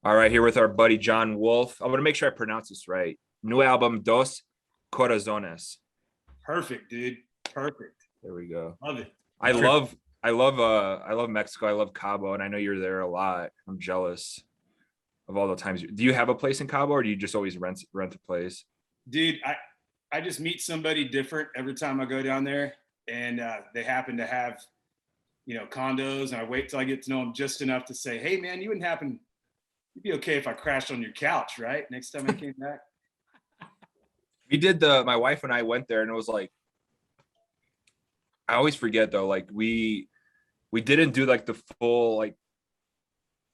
All right, here with our buddy Jon Wolfe. I want to make sure I pronounce this right. New album Dos Corazones. Perfect, dude. Perfect. There we go. Love it. I love I love Mexico. I love Cabo, and I know you're there a lot. I'm jealous of all the times. Do you have a place in Cabo, or do you just always rent a place? Dude, I just meet somebody different every time I go down there, and they happen to have, condos, and I wait till I get to know them just enough to say, hey, man, you'd be okay if I crashed on your couch, right? Next time I came back. We did my wife and I went there, and it was like, I always forget though, like we didn't do like the full, like,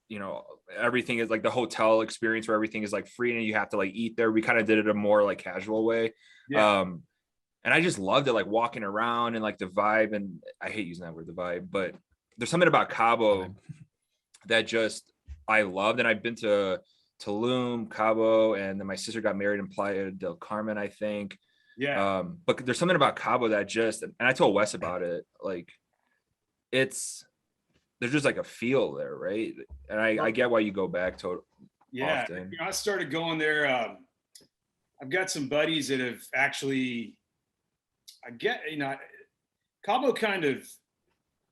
you know, everything is like the hotel experience where everything is like free and you have to like eat there. We kind of did it a more like casual way. Yeah. And I just loved it, like walking around and like the vibe. And I hate using that word, the vibe, but there's something about Cabo that just I loved. And I've been to Tulum, Cabo, and then my sister got married in Playa del Carmen, I think. Yeah. But there's something about Cabo that just, and I told Wes about it, like it's there's just like a feel there, right? And I get why you go back to it Yeah. often. I started going there. I've got some buddies that have actually, Cabo kind of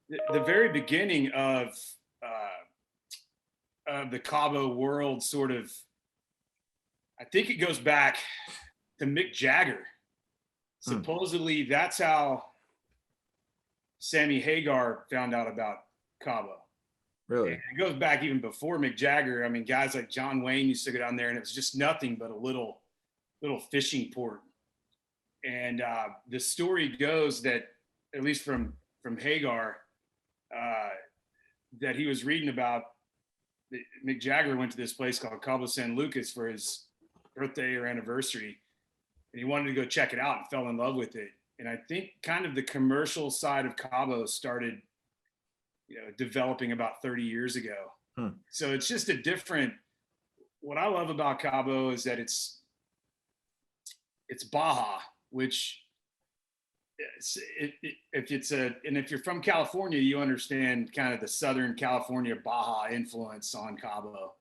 the very beginning of the Cabo world sort of, I think it goes back to Mick Jagger. Supposedly that's how Sammy Hagar found out about Cabo. Really? And it goes back even before Mick Jagger. I mean, guys like John Wayne used to go down there, and it was just nothing but a little fishing port. And the story goes that, at least from Hagar, that he was reading about, Mick Jagger went to this place called Cabo San Lucas for his birthday or anniversary, and he wanted to go check it out and fell in love with it. And I think kind of the commercial side of Cabo started, developing about 30 years ago. So it's just a different. What I love about Cabo is that it's Baja, which if you're from California, you understand kind of the Southern California Baja influence on Cabo.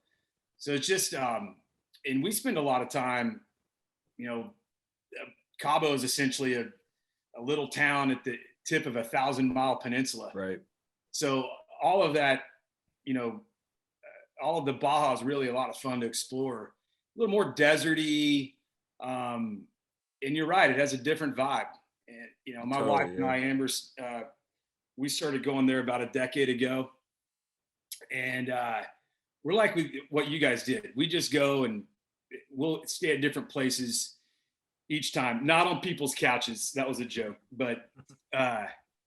So it's just, and we spend a lot of time, Cabo is essentially a little town at the tip of 1,000-mile peninsula. Right. So all of that, all of the Baja is really a lot of fun to explore. A little more deserty, and you're right, it has a different vibe. And my wife and I, Amber, we started going there about a decade ago, and we're like what you guys did. We just go and we'll stay at different places each time, not on people's couches. That was a joke, but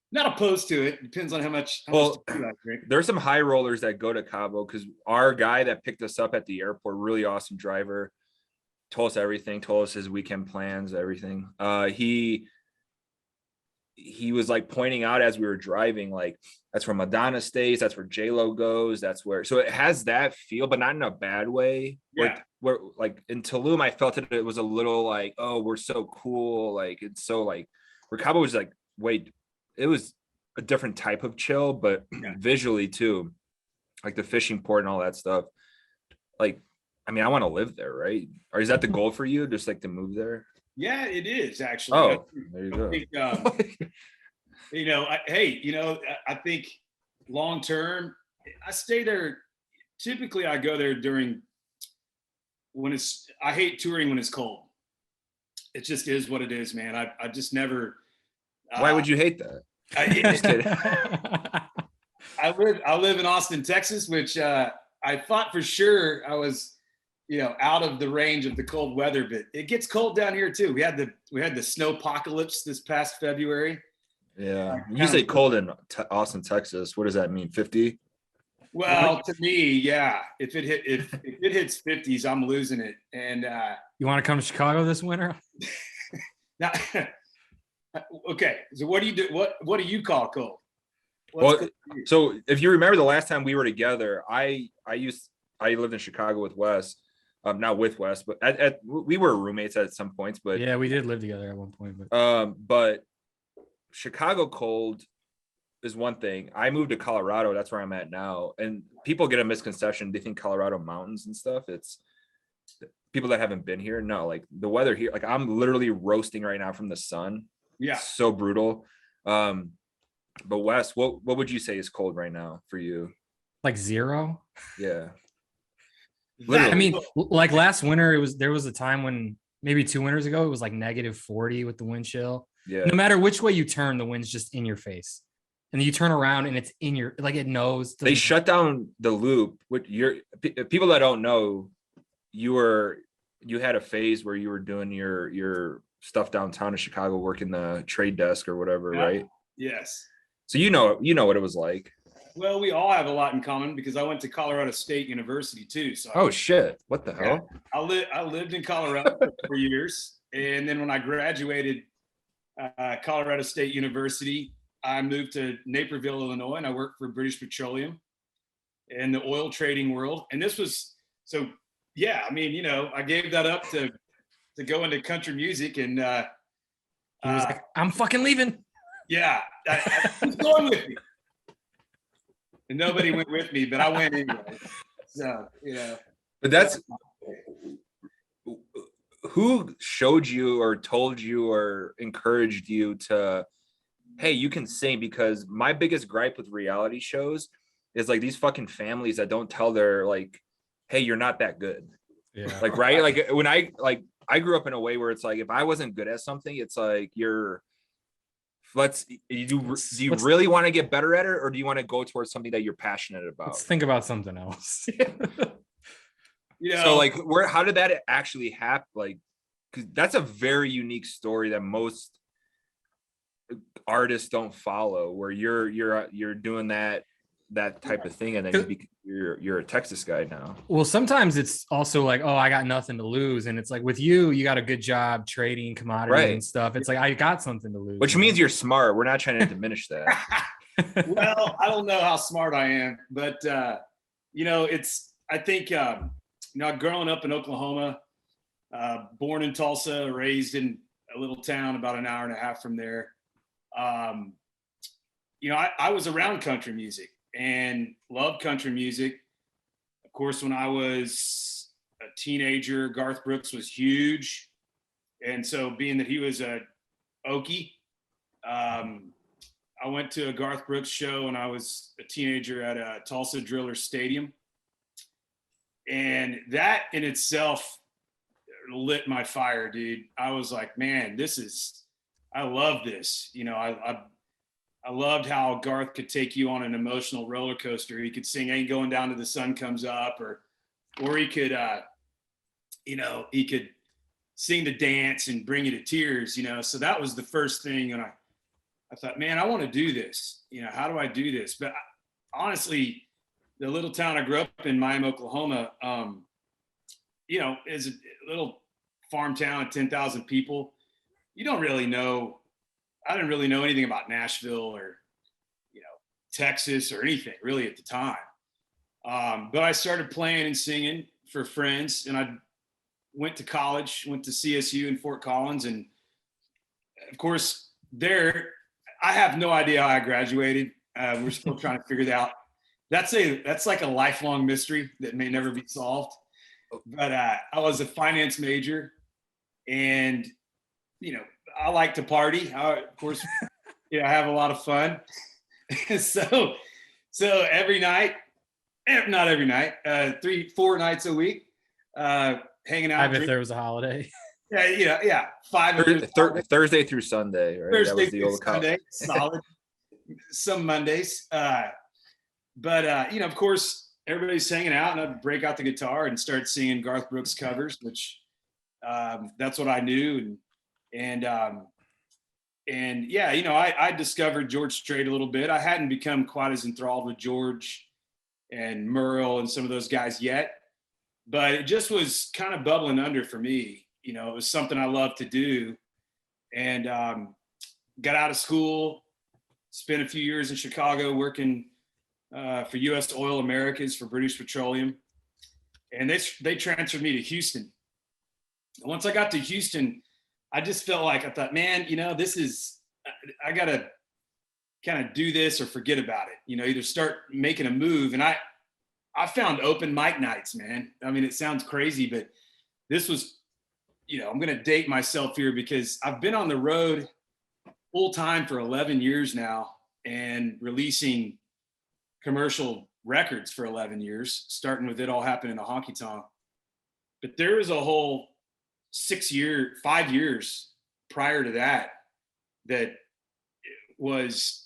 not opposed to it. Depends on how much tequila I drink. There's some high rollers that go to Cabo, because our guy that picked us up at the airport, really awesome driver, told us everything, told us his weekend plans, everything. He was like pointing out as we were driving, like that's where Madonna stays, that's where J-Lo goes, that's where, so it has that feel, but not in a bad way. Yeah. Where like in Tulum, I felt it was a little like, oh, we're so cool, like it's so like, where Cabo was like, wait, it was a different type of chill, but visually too, like the fishing port and all that stuff. Like, I mean, I want to live there, right? Or is that the goal for you, just like to move there? Yeah, it is actually. Oh, there you go. I think long term, I stay there. Typically, I go there during I hate touring when it's cold. It just is what it is, man. I just never. Why would you hate that? Just kidding. I live in Austin, Texas, which I thought for sure I was, out of the range of the cold weather, but it gets cold down here too. We had the snowpocalypse this past February. Yeah, you say cold in Austin, Texas. What does that mean? 50? Well, to me, yeah. If it hits 50s, I'm losing it. And you want to come to Chicago this winter? Now, okay. So what do you do? What do you call cold? So if you remember the last time we were together, I lived in Chicago with Wes. Not with Wes, but we were roommates at some points. But yeah, we did live together at one point. But Chicago cold is one thing. I moved to Colorado. That's where I'm at now. And people get a misconception. They think Colorado mountains and stuff. It's people that haven't been here. No, like the weather here, like I'm literally roasting right now from the sun. Yeah. It's so brutal. But Wes, what would you say is cold right now for you? Like 0. Yeah. I mean, like last winter, there was a time when maybe 2 winters ago, it was like -40 with the wind chill. Yeah. No matter which way you turn, the wind's just in your face. And you turn around and it's in your, like it knows. They shut down the loop. What people that don't know, you had a phase where you were doing your stuff downtown in Chicago, working the trade desk or whatever, right? Yes. So you know what it was like. Well, we all have a lot in common because I went to Colorado State University too. So oh shit, what the hell? I lived in Colorado for 4 years, and then when I graduated Colorado State University, I moved to Naperville, Illinois, and I worked for British Petroleum in the oil trading world. And this was so, yeah. I mean, I gave that up to go into country music, and he was like, "I'm fucking leaving." Yeah, I was going with me. And nobody went with me, but I went anyway. So, But that's who showed you or told you or encouraged you to, hey, you can sing? Because my biggest gripe with reality shows is like these fucking families that don't tell their like, hey, you're not that good. Yeah. Like, right. Like when I grew up in a way where it's like, if I wasn't good at something, it's like do you really want to get better at it, or do you want to go towards something that you're passionate about? Let's think about something else. So like how did that actually happen? Like, because that's a very unique story that most artists don't follow, where you're doing that type of thing, and then you're a Texas guy now. Well, sometimes it's also like, oh, I got nothing to lose, and it's like with you got a good job trading commodities and stuff. It's like I got something to lose, which means you're smart. We're not trying to diminish that. Well, I don't know how smart I am, but I think growing up in Oklahoma, born in Tulsa, raised in a little town about an hour and a half from there. I was around country music and loved country music. Of course, when I was a teenager, Garth Brooks was huge. And so being that he was a Okie, I went to a Garth Brooks show when I was a teenager at a Tulsa Driller Stadium. And that in itself lit my fire, dude. I was like, man, I love this. I loved how Garth could take you on an emotional roller coaster. He could sing "Ain't Going Down Till the Sun Comes Up," or he could, he could sing the dance and bring you to tears. So that was the first thing, and I thought, man, I want to do this. How do I do this? But honestly, the little town I grew up in, Miami, Oklahoma, is a little farm town of 10,000 people. You don't really know. I didn't really know anything about Nashville or, Texas or anything really at the time. But I started playing and singing for friends, and I went to college, went to CSU in Fort Collins. And of course there, I have no idea how I graduated. We're still trying to figure that out. That's like a lifelong mystery that may never be solved. But I was a finance major, and, I like to party. Of course, I have a lot of fun. So every night, not every night, 3-4 nights a week, hanging out. I bet there was a holiday. Yeah. Thursday through Sunday, right? Thursday that was the through old Sunday, solid. Some Mondays. But of course, everybody's hanging out, and I'd break out the guitar and start singing Garth Brooks covers, which that's what I knew. I discovered George Strait a little bit. I hadn't become quite as enthralled with George and Merle and some of those guys yet, but it just was kind of bubbling under for me. It was something I loved to do, and got out of school, spent a few years in Chicago working for U.S. Oil Americas for British Petroleum, and they transferred me to Houston. And once I got to Houston, I just felt like, I thought, man, I kind of do this or forget about it, either start making a move. And I found open mic nights, man. I mean, it sounds crazy, but this was, I'm going to date myself here because I've been on the road full time for 11 years now and releasing commercial records for 11 years, starting with It All Happened in a Honky Tonk. But there was a whole 5 years prior to that was,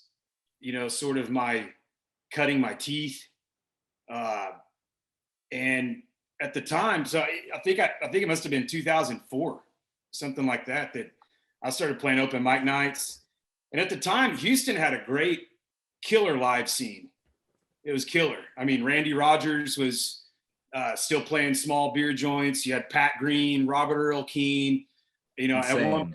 sort of my cutting my teeth. And at the time, so I think it must have been 2004, something like that I started playing open mic nights. And at the time, Houston had a great killer live scene. It was killer. I mean, Randy Rogers was still playing small beer joints. You had Pat Green, Robert Earl Keen. Insane,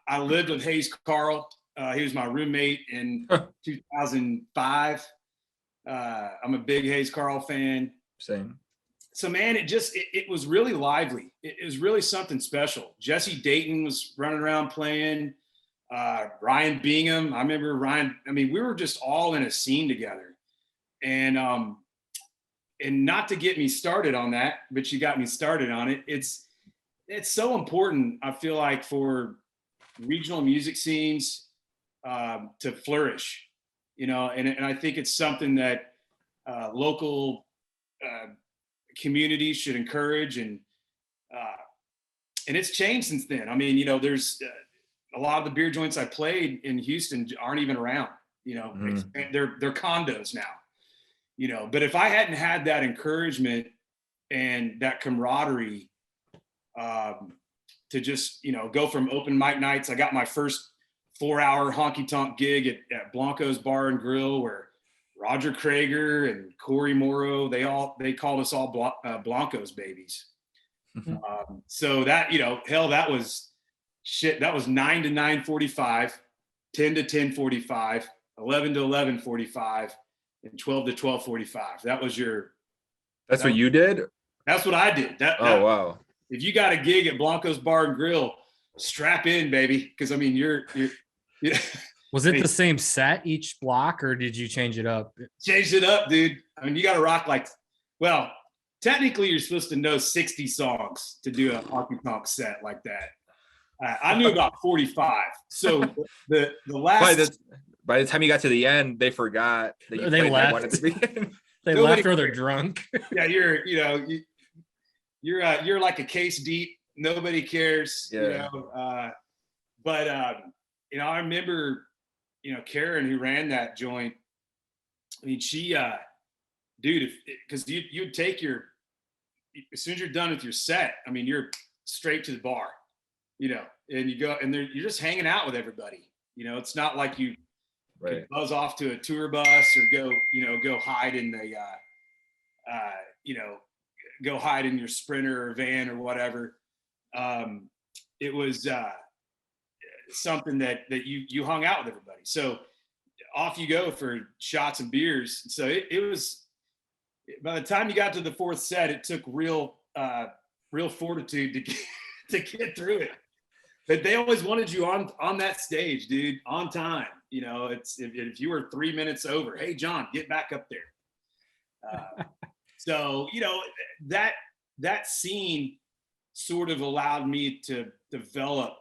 I lived with Hayes Carl. He was my roommate in 2005. I'm a big Hayes Carl fan. Same. So, man, it was really lively. It was really something special. Jesse Dayton was running around playing. Ryan Bingham. I remember Ryan. I mean, we were just all in a scene together. And not to get me started on that, but you got me started on it. It's so important, I feel like, for regional music scenes to flourish, and I think it's something that local communities should encourage, and it's changed since then. I mean, there's a lot of the beer joints I played in Houston aren't even around. They're condos now. But if I hadn't had that encouragement and that camaraderie to just, go from open mic nights. I got my first 4-hour honky tonk gig at Blanco's Bar and Grill, where Roger Krager and Corey Morrow, they called us all Blanco's babies. So that, that was shit. That was 9 to 9:45, 10 to 10:45, 11 to 11:45, and 12 to 12:45. That's what you did? That's what I did. Wow. If you got a gig at Blanco's Bar and Grill, strap in, baby. Because I mean, you're Was it the same set each block, or did you change it up? Changed it up, dude. I mean, you got to rock well, technically you're supposed to know 60 songs to do a honky tonk set like that. I knew about 45. So the last. By the time you got to the end, they forgot that you they left. One at the beginning. They left or they're drunk. Yeah, you're like a case deep. Nobody cares. Yeah. But I remember, Karen, who ran that joint. I mean, she, dude, because you'd take as soon as you're done with your set, I mean, you're straight to the bar, and you go and you're just hanging out with everybody. It's not like you right. buzz off to a tour bus or go hide in the, go hide in your Sprinter or van or whatever. It was something that you hung out with everybody. So off you go for shots and beers. So it was, by the time you got to the fourth set, it took real fortitude to get through it. But they always wanted you on that stage, dude, on time. It's if you were 3 minutes over, hey John, get back up there. So that scene sort of allowed me to develop,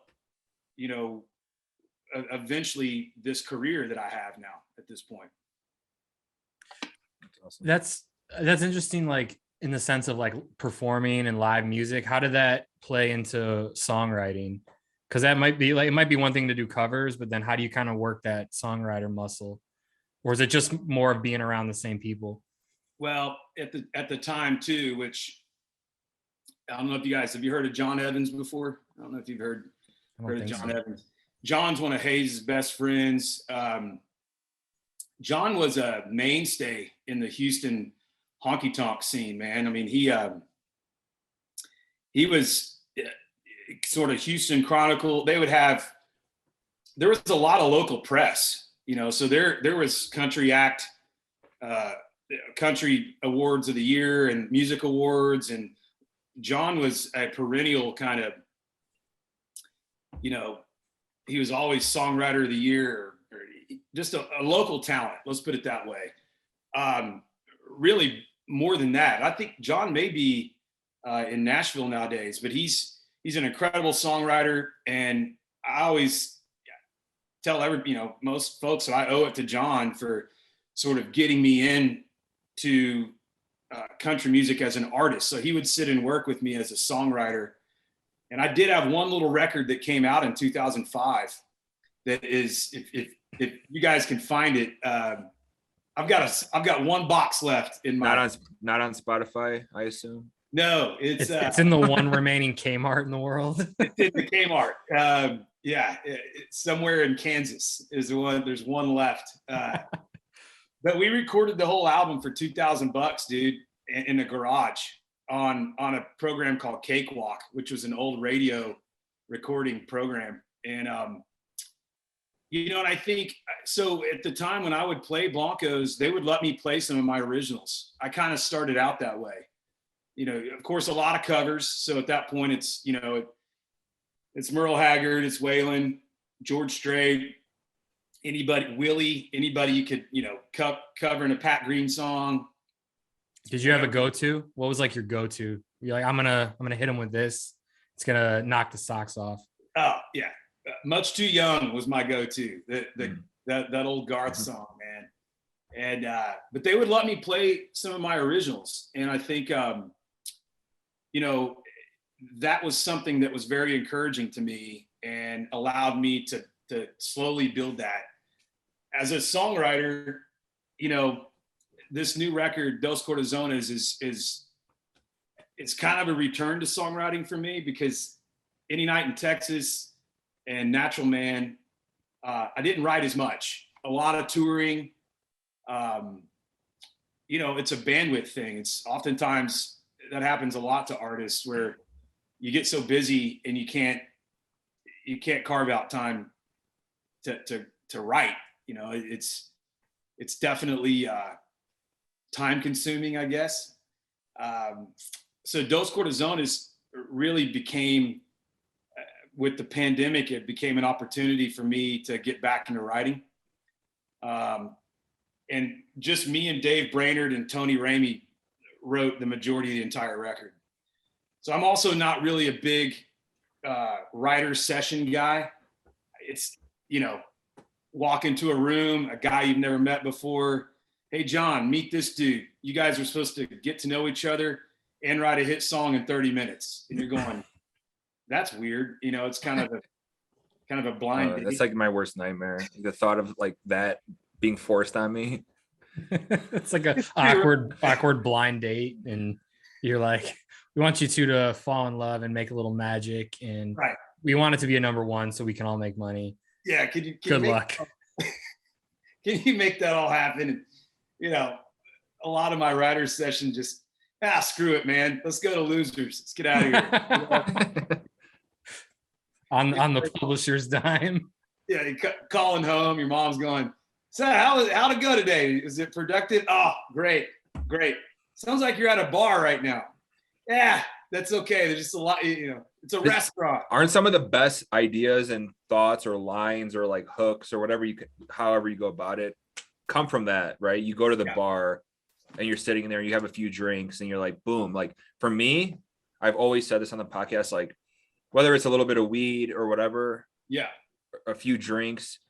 eventually this career that I have now at this point. That's interesting. Like, in the sense of like performing and live music, how did that play into songwriting? Because that might be like, it might be one thing to do covers, but then how do you kind of work that songwriter muscle? Or is it just more of being around the same people? Well, at the time too, which I don't know if have you heard of John Evans before? I don't know if you've heard of John Evans. John's one of Hayes' best friends. John was a mainstay in the Houston honky tonk scene, man. I mean, he was sort of Houston Chronicle. There was a lot of local press, so there was country act, country awards of the year and music awards. And John was a perennial kind of, he was always songwriter of the year, or just a local talent. Let's put it that way. Really more than that. I think Jon may be in Nashville nowadays, but he's an incredible songwriter. And I always tell most folks that I owe it to Jon for sort of getting me in to country music as an artist. So he would sit and work with me as a songwriter. And I did have one little record that came out in 2005 that is, if you guys can find it, I've got one box left in my. Not on Spotify, I assume. No, it's in the one remaining Kmart in the world. It's in the Kmart. It's somewhere in Kansas is the one. There's one left. But we recorded the whole album for $2,000, dude, in the garage on a program called Cakewalk, which was an old radio recording program. And and I think so at the time when I would play Blancos, they would let me play some of my originals. I kind of started out that way. Of course, a lot of covers. So at that point, it's it's Merle Haggard, it's Waylon, George Strait, Willie, anybody you could covering a Pat Green song. Did you have a go-to? What was like your go-to? You're like, I'm gonna hit him with this. It's gonna knock the socks off. Oh yeah, Much Too Young was my go-to. That old Garth song, man. And but they would let me play some of my originals, and I think that was something that was very encouraging to me and allowed me to slowly build that. As a songwriter, this new record, Dos Corazones, it's kind of a return to songwriting for me, because Any Night in Texas and Natural Man, I didn't write as much. A lot of touring, it's a bandwidth thing. It's oftentimes that happens a lot to artists where you get so busy and you can't carve out time to write. It's definitely time consuming, I guess. So Dos Corazones really became, with the pandemic, it became an opportunity for me to get back into writing. And just me and Dave Brainerd and Tony Ramey wrote the majority of the entire record. So I'm also not really a big writer session guy. It's, walk into a room, a guy you've never met before. Hey, Jon, meet this dude. You guys are supposed to get to know each other and write a hit song in 30 minutes. And you're going, that's weird. It's kind of a blind date. That's like my worst nightmare. The thought of like that being forced on me. It's like a awkward blind date. And you're like, we want you two to fall in love and make a little magic. And right. We want it to be a number one so we can all make money. Yeah. Good luck. Can you make that all happen? And, a lot of my writer's session just, screw it, man. Let's go to Losers. Let's get out of here. on the publisher's dime. Yeah. You're calling home. Your mom's going, so how'd it go today? Is it productive? Oh, great. Sounds like you're at a bar right now. Yeah, that's okay. There's just a lot, it's a restaurant. Aren't some of the best ideas and thoughts or lines or like hooks or whatever however you go about it, come from that, right? You go to the bar and you're sitting in there, you have a few drinks and you're like, boom. Like for me, I've always said this on the podcast, like whether it's a little bit of weed or whatever, a few drinks,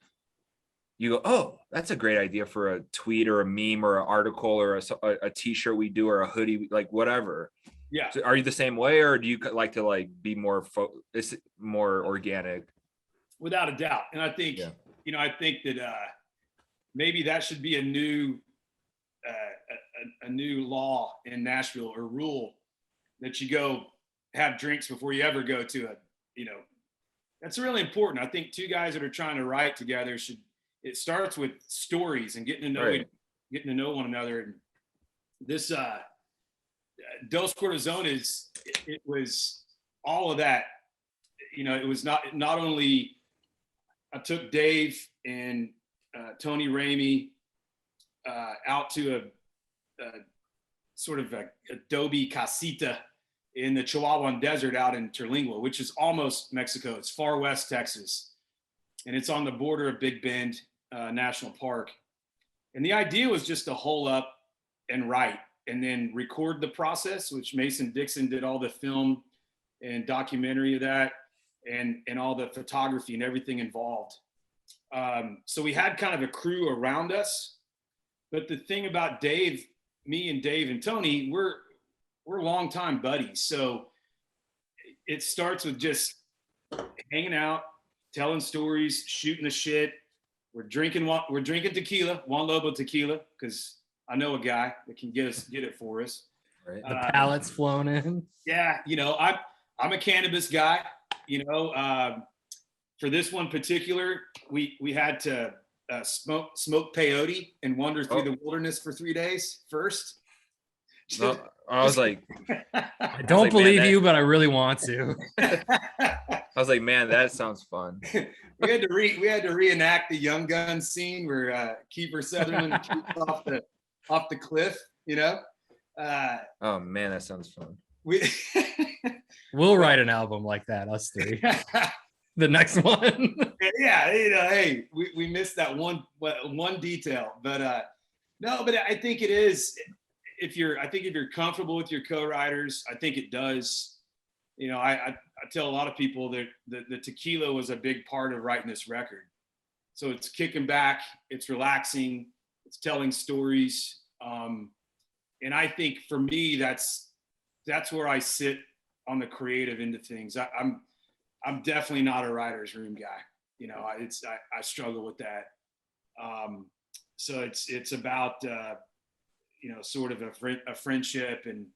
you go, oh, that's a great idea for a tweet or a meme or an article or a t-shirt we do or a hoodie, like whatever. Yeah. So are you the same way, or do you like to like be more more organic? Without a doubt. And I think, I think that maybe that should be a new law in Nashville, or rule, that you go have drinks before you ever go to that's really important. I think two guys that are trying to write together it starts with stories and getting to know one another. And this Dos Corazones, it was all of that. It was not only I took Dave and Tony Ramey out to a sort of a adobe casita in the Chihuahuan Desert out in Terlingua, which is almost Mexico. It's far west Texas, and it's on the border of Big Bend. National Park. And the idea was just to hole up and write and then record the process, which Mason Dixon did all the film and documentary of that and all the photography and everything involved. So we had kind of a crew around us. But the thing about Dave, me and Dave and Tony, we're longtime buddies. So it starts with just hanging out, telling stories, shooting the shit. We're drinking tequila, Juan Lobo tequila, because I know a guy that can get it for us. Right. The pallets flown in. Yeah, I'm a cannabis guy. For this one particular, we had to smoke peyote and wander through the wilderness for 3 days first. No, I was like, I don't believe you, but I really want to. I was like, man, that sounds fun. we had to reenact the Young Guns scene where Kiefer Sutherland shoots off the cliff. Oh man, that sounds fun. We'll write an album like that, us three. The next one. Yeah, hey, we missed that one detail, but no, but I think it is. If you're comfortable with your co-writers, I think it does. I tell a lot of people that the tequila was a big part of writing this record. So it's kicking back, it's relaxing, it's telling stories, and I think for me that's where I sit on the creative end of things. I'm definitely not a writer's room guy. I struggle with that. So it's about sort of a friendship and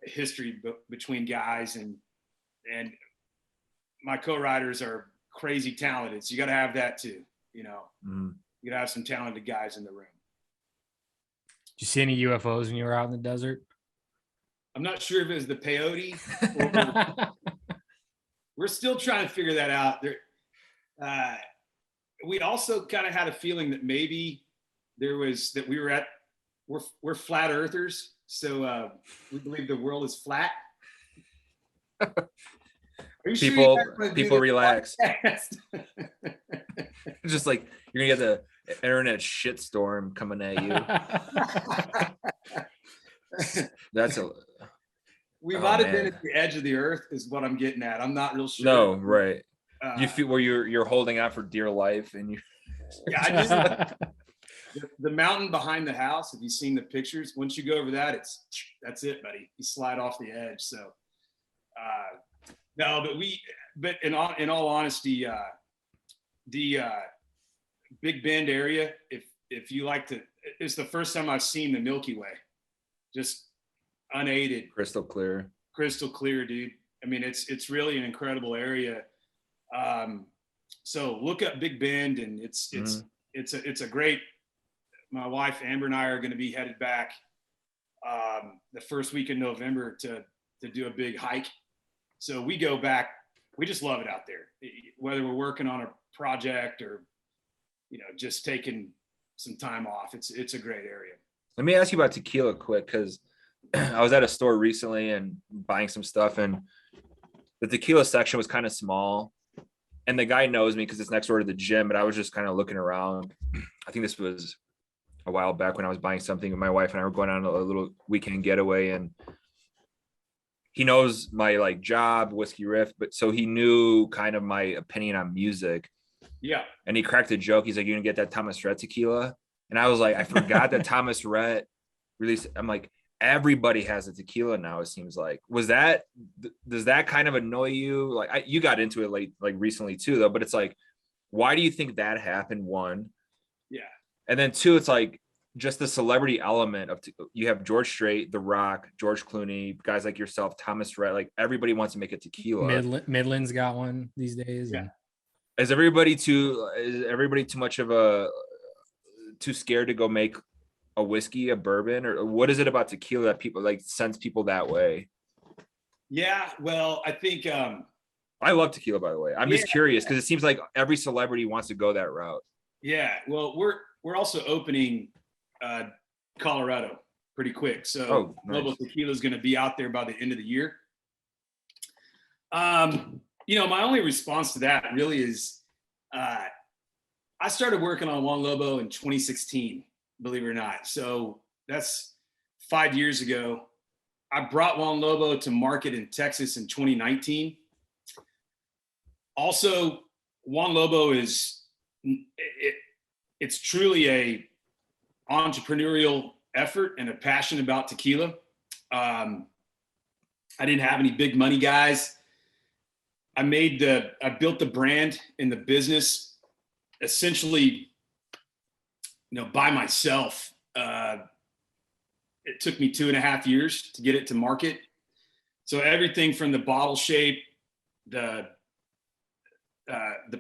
a history between guys, and my co-writers are crazy talented. So you got to have that too. You got to have some talented guys in the room. Did you see any UFOs when you were out in the desert? I'm not sure if it was the peyote. We're still trying to figure that out. We also kind of had a feeling that maybe we're flat earthers, so we believe the world is flat. People relax. Just like you're gonna get the internet shitstorm coming at you. We might have been at the edge of the earth, is what I'm getting at. I'm not real sure. No, right. You feel where you're holding out for dear life, and you. Yeah, the mountain behind the house. Have you seen the pictures? Once you go over that, that's it, buddy. You slide off the edge. So, no, but in all honesty, the Big Bend area, if you like to, it's the first time I've seen the Milky Way, just unaided, crystal clear, dude. I mean, it's really an incredible area. So look up Big Bend, and it's a great. My wife Amber and I are going to be headed back the first week in November to do a big hike. So we go back. We just love it out there, whether we're working on a project or just taking some time off. It's a great area. Let me ask you about tequila quick, because I was at a store recently and buying some stuff, and the tequila section was kind of small. And the guy knows me because it's next door to the gym, but I was just kind of looking around. I think this was a while back when I was buying something, and my wife and I were going on a little weekend getaway, and he knows my job, Whiskey Riff, but so he knew kind of my opinion on music. Yeah. And he cracked a joke. He's like, "You gonna get that Thomas Rhett tequila?" And I was like, I forgot that Thomas Rhett released. I'm like, everybody has a tequila now, it seems like. Does that kind of annoy you? You got into it recently too, though, but it's like, why do you think that happened? One. Yeah. And then two, it's like just the celebrity element of you have George Strait, The Rock, George Clooney, guys like yourself, Thomas Rhett, everybody wants to make a tequila. Midland's got one these days. Yeah. Is everybody too much of too scared to go make a whiskey, a bourbon, or what is it about tequila that people sends people that way? Yeah, well, I think I love tequila, by the way. I'm just curious because it seems like every celebrity wants to go that route. Yeah, well, we're also opening Colorado pretty quick, so Global Tequila is going to be out there by the end of the year. My only response to that really is I started working on Juan Lobo in 2016, believe it or not. So that's 5 years ago. I brought Juan Lobo to market in Texas in 2019. Also, Juan Lobo it's truly a entrepreneurial effort and a passion about tequila. I didn't have any big money guys. I built the brand and the business essentially, by myself. It took me 2.5 years to get it to market. So everything from the bottle shape, the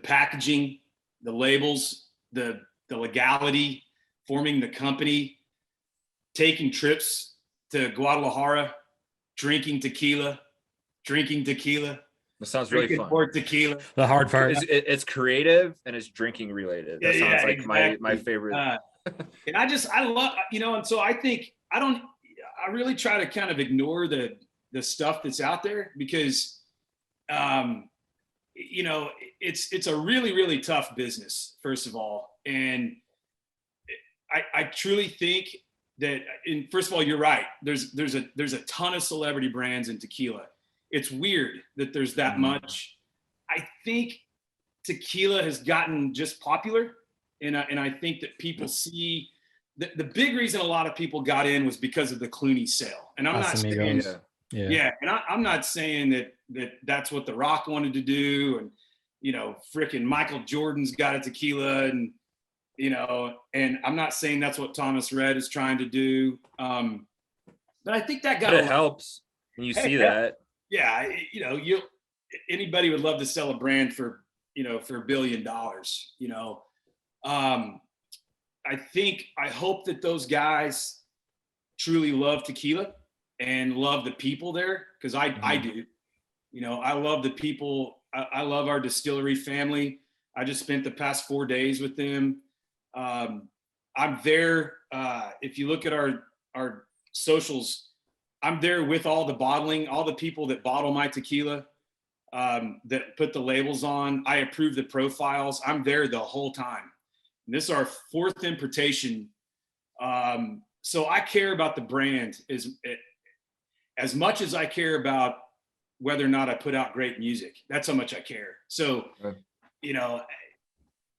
packaging, the labels, the legality, forming the company, taking trips to Guadalajara, drinking tequila. That sounds really fun. More tequila. The hard part. It's creative and it's drinking related. That sounds like exactly. my favorite. And I love, and so I think I really try to kind of ignore the stuff that's out there because, it's a really, really tough business, first of all. And I truly think that, first of all, you're right. There's a ton of celebrity brands in tequila. It's weird that there's that much. I think tequila has gotten just popular. And I think that people see the big reason a lot of people got in was because of the Clooney sale. And I'm not saying, and I'm not saying that's what The Rock wanted to do. And, frickin' Michael Jordan's got a tequila and, and I'm not saying that's what Thomas Rhett is trying to do. But I think that it helps when you see that. Yeah. Anybody would love to sell a brand for $1 billion, I hope that those guys truly love tequila and love the people there. Cause I do, I love the people. I love our distillery family. I just spent the past 4 days with them. I'm there. If you look at our socials, I'm there with all the bottling, all the people that bottle my tequila, that put the labels on. I approve the profiles. I'm there the whole time. And this is our 4th importation. So I care about the brand as much as I care about whether or not I put out great music. That's how much I care. So,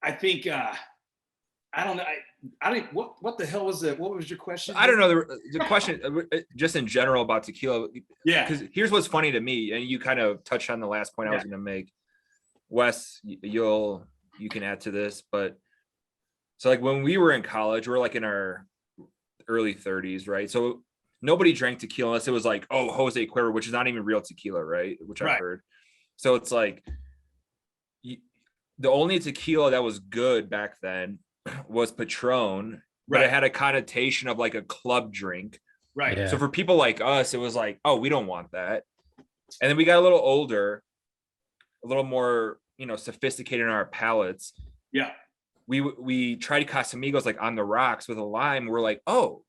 I think, I don't know. I think what the hell was that? What was your question? I don't know the question just in general about tequila. Yeah. Because here's what's funny to me, and you kind of touched on the last point I was going to make. Wes, you can add to this, but so like when we were in college, we're like in our early 30s, right? So nobody drank tequila unless it was like, oh, Jose Cuervo, which is not even real tequila, right? Which I've heard. So it's like the only tequila that was good back then was Patron, but it had a connotation of like a club drink. Right. Yeah. So for people like us, it was like, oh, we don't want that. And then we got a little older, a little more, sophisticated in our palates. Yeah. We tried Casamigos like on the rocks with a lime. We're like, oh,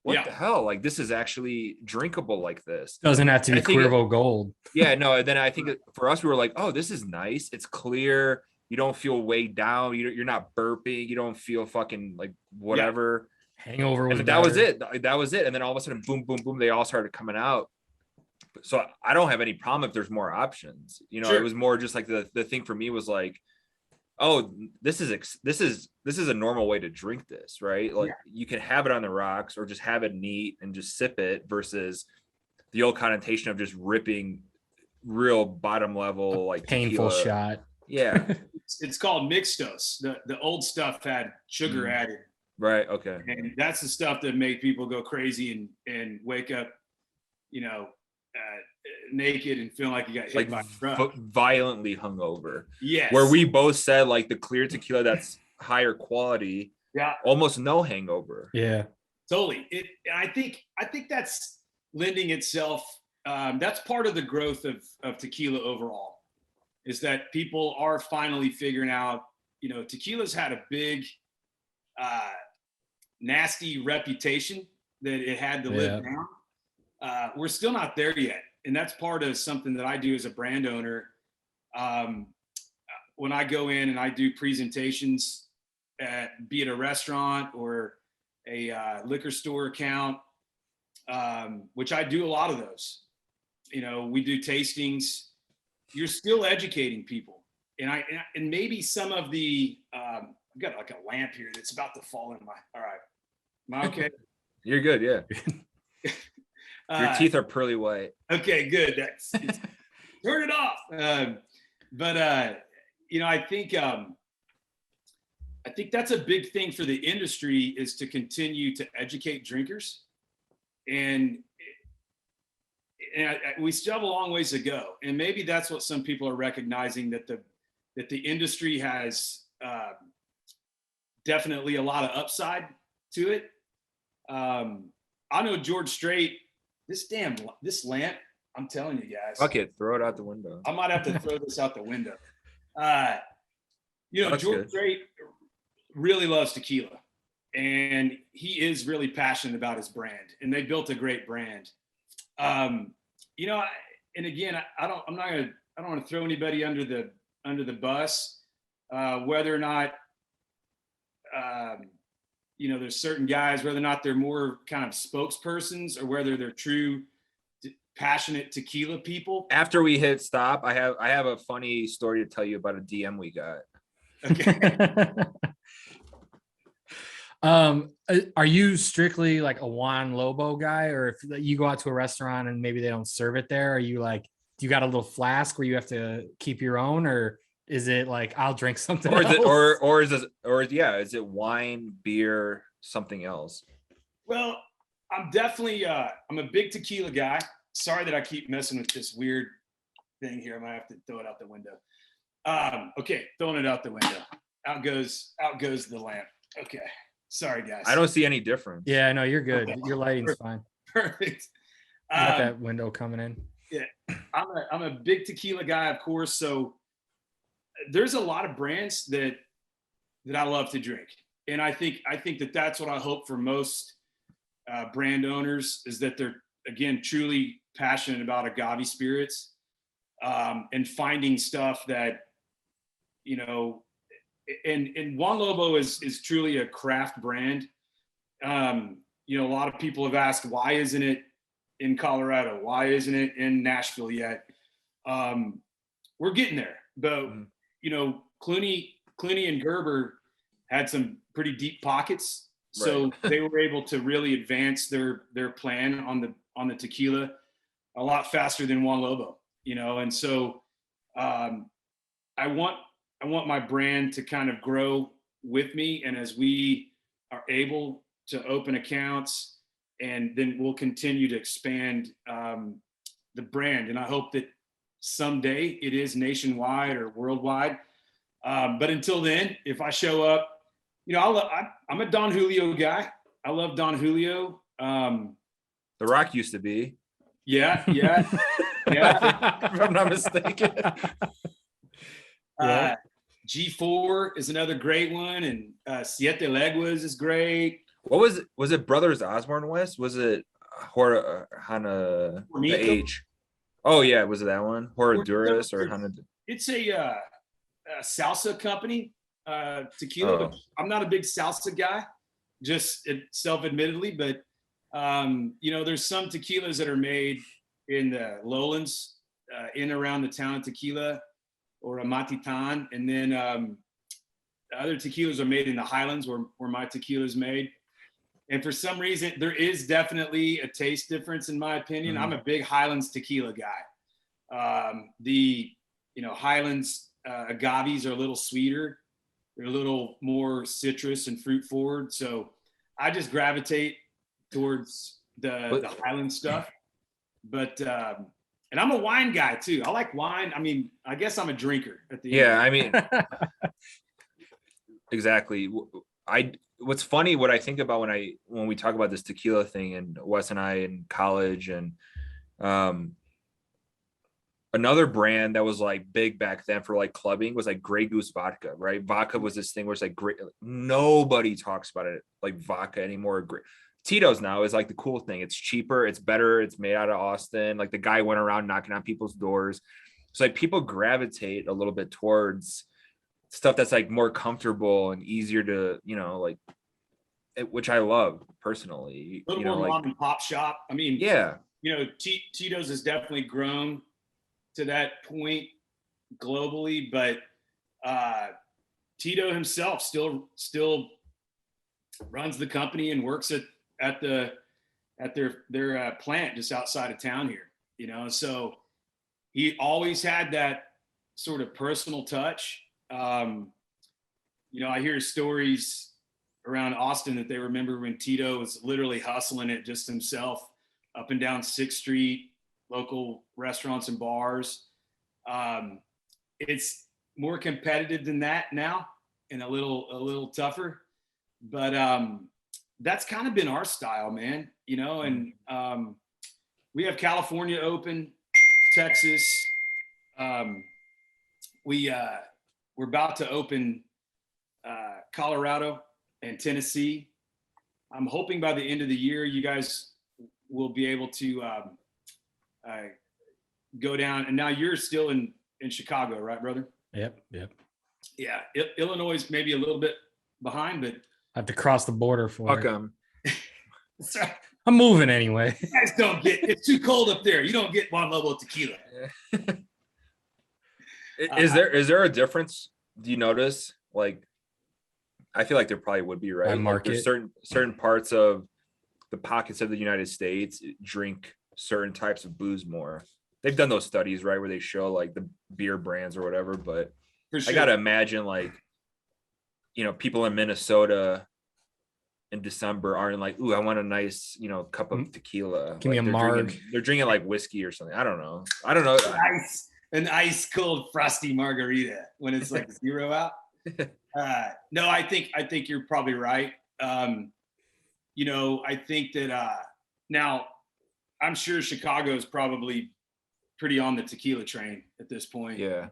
what the hell? Like this is actually drinkable like this. Doesn't have to be Cuervo Gold. Yeah, no. And then I think for us, we were like, oh, this is nice. It's clear. You don't feel weighed down. You're not burping. You don't feel fucking like whatever. Hangover was that was it. That was it. And then all of a sudden, boom, boom, boom, they all started coming out. So I don't have any problem if there's more options. It was more just like the thing for me was like, oh, this is a normal way to drink this, right? Like you can have it on the rocks or just have it neat and just sip it versus the old connotation of just ripping real bottom level, like painful tequila. Shot. Yeah. It's called mixtos. The old stuff had sugar added. Right. Okay. And that's the stuff that made people go crazy and wake up, naked and feeling like you got hit by a truck. Violently hungover. Yes. Where we both said like the clear tequila that's higher quality. Yeah. Almost no hangover. Yeah. Totally. I think that's lending itself. That's part of the growth of tequila overall. Is that people are finally figuring out, tequila's had a big, nasty reputation that it had to live down. We're still not there yet. And that's part of something that I do as a brand owner. When I go in and I do presentations be it a restaurant or a liquor store account, which I do a lot of those. You know, we do tastings. You're still educating people, and maybe some of the I've got like a lamp here that's about to fall in my. All right, am I okay? You're good, yeah. Your teeth are pearly white. Okay, good. Turn it off. You know, I think that's a big thing for the industry, is to continue to educate drinkers, and we still have a long ways to go. And maybe that's what some people are recognizing, that the industry has definitely a lot of upside to it. I know George Strait. This lamp, I'm telling you guys. Fuck it, throw it out the window. I might have to throw this out the window. You know, That's George good. Strait really loves tequila, and he is really passionate about his brand, and they built a great brand. You know, and again, I don't want to throw anybody under the bus, whether or not, you know, there's certain guys, whether or not they're more kind of spokespersons or whether they're true passionate tequila people. After we hit stop, I have a funny story to tell you about a DM we got. Okay. Are you strictly like a Juan Lobo guy, or if you go out to a restaurant and maybe they don't serve it there, are you like, do you got a little flask where you have to keep your own, or is it like, I'll drink something Or is else? is it wine, beer, something else? Well, I'm definitely I'm a big tequila guy. Sorry that I keep messing with this weird thing here. I might have to throw it out the window. Okay, throwing it out the window. Out goes the lamp. Okay. Sorry, guys. I don't see any difference. Yeah, no, you're good. Your lighting's fine. Perfect. You got that window coming in. Yeah, I'm a big tequila guy, of course. So there's a lot of brands that I love to drink, and I think that's what I hope for most brand owners, is that they're, again, truly passionate about agave spirits, and finding stuff that, you know, and Juan Lobo is truly a craft brand. You know, a lot of people have asked, why isn't it in Colorado? Why isn't it in Nashville yet? We're getting there, but you know, Clooney and Gerber had some pretty deep pockets, so Right. they were able to really advance their plan on the tequila a lot faster than Juan Lobo, you know. And so I want my brand to kind of grow with me, and as we are able to open accounts, and then we'll continue to expand the brand. And I hope that someday it is nationwide or worldwide. But until then, if I show up, you know, I'm a Don Julio guy. I love Don Julio. The Rock used to be. Yeah. If I'm not mistaken. G4 is another great one, and Siete Leguas is great. What was it Brothers Osborne West? Was it Hana the H? Oh yeah, was it that one? Honduras or Hana? It's a salsa company, tequila. Oh. I'm not a big salsa guy, just self-admittedly, but you know, there's some tequilas that are made in the lowlands, in around the town of Tequila or Amatitan, and then other tequilas are made in the highlands where my tequila is made. And for some reason, there is definitely a taste difference, in my opinion. I'm a big Highlands tequila guy. The Highlands agaves are a little sweeter. They're a little more citrus and fruit forward. So I just gravitate towards the Highland stuff. But and I'm a wine guy too. I like wine. I mean, I guess I'm a drinker at the end. Yeah, I mean, exactly. What's funny, what I think about when we talk about this tequila thing, and Wes and I in college, and another brand that was like big back then for like clubbing was like Grey Goose vodka, right? Vodka was this thing where it's like great. Nobody talks about it like vodka anymore. Tito's now is like the cool thing. It's cheaper, it's better, it's made out of Austin. Like the guy went around knocking on people's doors. So like people gravitate a little bit towards stuff that's like more comfortable and easier to, like, which I love personally. A little more like, mom and pop shop. I mean, yeah, Tito's has definitely grown to that point globally, but Tito himself still runs the company and works at their plant just outside of town here. So he always had that sort of personal touch. I hear stories around Austin that they remember when Tito was literally hustling it just himself up and down 6th Street, local restaurants and bars. It's more competitive than that now and a little tougher, but that's kind of been our style, man, and we have California open, Texas. We're about to open Colorado and Tennessee. I'm hoping by the end of the year, you guys will be able to go down. And now you're still in Chicago, right, brother? Yep. Yeah. Illinois is maybe a little bit behind, but I have to cross the border for fuck it. them. I'm moving anyway. You guys it's too cold up there. You don't get Juan Lobo tequila. Is there a difference? Do you notice? Like, I feel like there probably would be, right? Like, there's certain parts of the pockets of the United States drink certain types of booze more. They've done those studies, right, where they show like the beer brands or whatever. But For sure. I gotta imagine, like, people in Minnesota in December aren't like, ooh, I want a nice, cup of tequila. Give me like, a marg. They're drinking like whiskey or something. I don't know. An ice cold frosty margarita when it's like 0 out. No, I think you're probably right. I think that now I'm sure Chicago is probably pretty on the tequila train at this point. Yeah.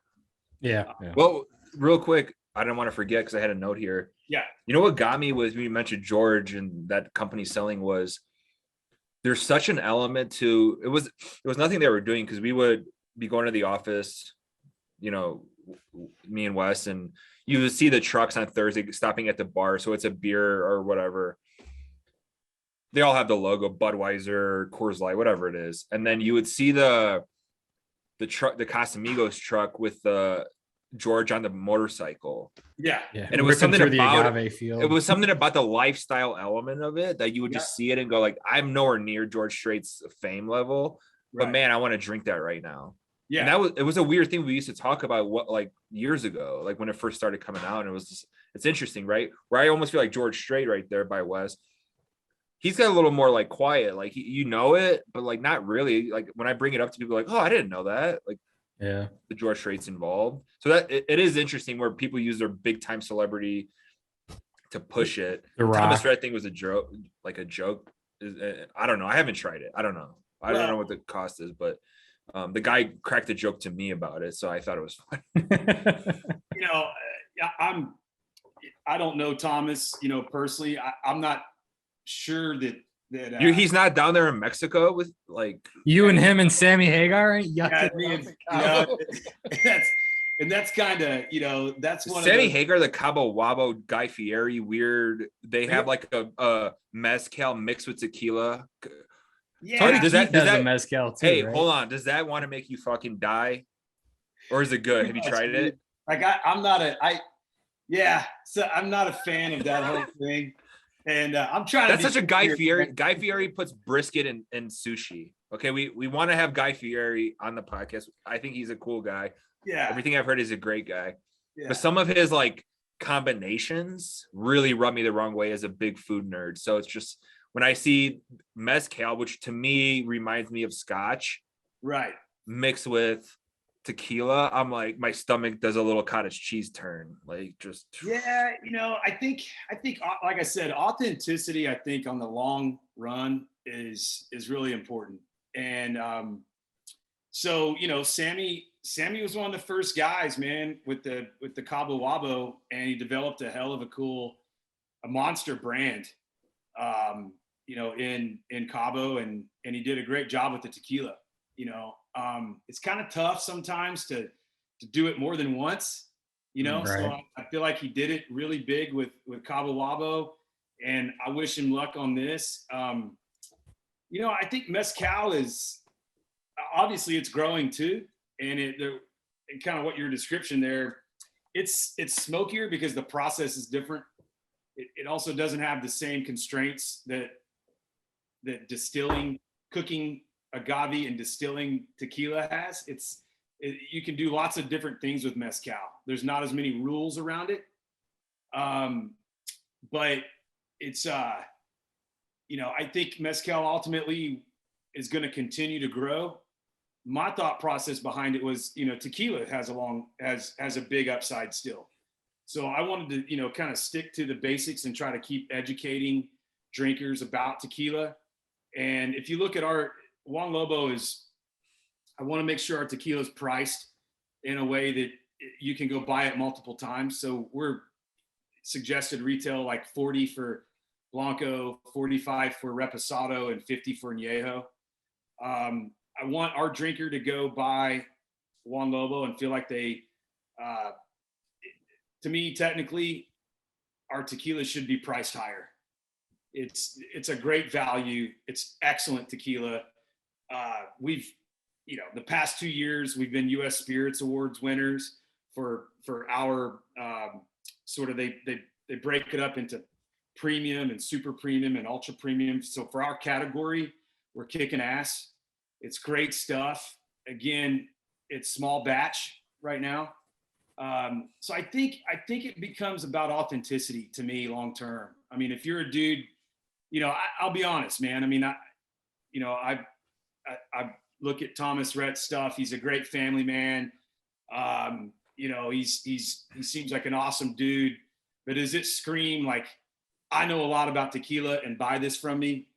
Well, real quick, I don't want to forget because I had a note here. Yeah. You know what got me was when you mentioned George and that company selling was there's such an element to it was nothing they were doing because we would be going to the office, me and Wes, and you would see the trucks on Thursday stopping at the bar. So it's a beer or whatever. They all have the logo, Budweiser, Coors Light, whatever it is. And then you would see the truck, the Casamigos truck with the George on the motorcycle. Yeah. And it was something about the agave field. It was something about the lifestyle element of it that you would just see it and go like, I'm nowhere near George Strait's fame level, but man, I want to drink that right now. Yeah. And it was a weird thing we used to talk about like years ago, like when it first started coming out. And it's interesting, right? Where I almost feel like George Strait right there by Wes. He's got a little more like quiet, like it, but like not really. Like when I bring it up to people, like, oh, I didn't know that. Like, yeah, the George Strait's involved. So that it is interesting where people use their big time celebrity to push it. The Thomas Rhett thing was a joke. I don't know. I haven't tried it. I don't know. I don't know what the cost is, but the guy cracked a joke to me about it, so I thought it was fun. I don't know Thomas, personally. I'm not sure that he's not down there in Mexico with like you and him and Sammy Hagar. That's kind of that's one. Sammy Hagar, the Cabo Wabo, Guy Fieri, weird. They have like a mezcal mixed with tequila. Yeah, Tony does that a mezcal too? Hey, right? Hold on. Does that want to make you fucking die, or is it good? Have you tried it? Like I'm not a fan of that whole thing. And I'm trying That's such a Guy Fieri. Guy Fieri puts brisket in sushi. Okay, we want to have Guy Fieri on the podcast. I think he's a cool guy. Yeah. Everything I've heard is a great guy. Yeah. But some of his like combinations really rub me the wrong way as a big food nerd. So it's just when I see mezcal, which to me reminds me of scotch, right, mixed with tequila, I'm like, my stomach does a little cottage cheese turn. Like just I think like I said, authenticity, I think on the long run is really important. And so Sammy was one of the first guys, man, with the Cabo Wabo, and he developed a hell of a monster brand in Cabo, and he did a great job with the tequila. It's kind of tough sometimes to do it more than once, you know. Right. So I feel like he did it really big with Cabo Wabo, and I wish him luck on this. You know, I think mezcal is obviously it's growing too, and and kind of what your description there, it's smokier because the process is different. It also doesn't have the same constraints that cooking agave and distilling tequila has. You can do lots of different things with mezcal. There's not as many rules around it. But it's, you know, I think mezcal ultimately is going to continue to grow. My thought process behind it was, you know, tequila has a big upside still. So I wanted to, you know, kind of stick to the basics and try to keep educating drinkers about tequila. And if you look at our Juan Lobo I want to make sure our tequila is priced in a way that you can go buy it multiple times. So we're suggested retail like 40 for Blanco, 45 for Reposado, and 50 for Añejo. I want our drinker to go buy Juan Lobo and feel like they, to me, technically, our tequila should be priced higher. It's a great value. It's excellent tequila. We've, you know, the past 2 years, we've been U.S. Spirits Awards winners for our sort of, they break it up into premium and super premium and ultra premium. So for our category, we're kicking ass. It's great stuff. Again, it's small batch right now. So I think it becomes about authenticity to me long term. I mean, if you're a dude, you know, I'll be honest, man. I mean, I look at Thomas Rhett's stuff. He's a great family man. You know, he seems like an awesome dude. But does it scream like, I know a lot about tequila and buy this from me?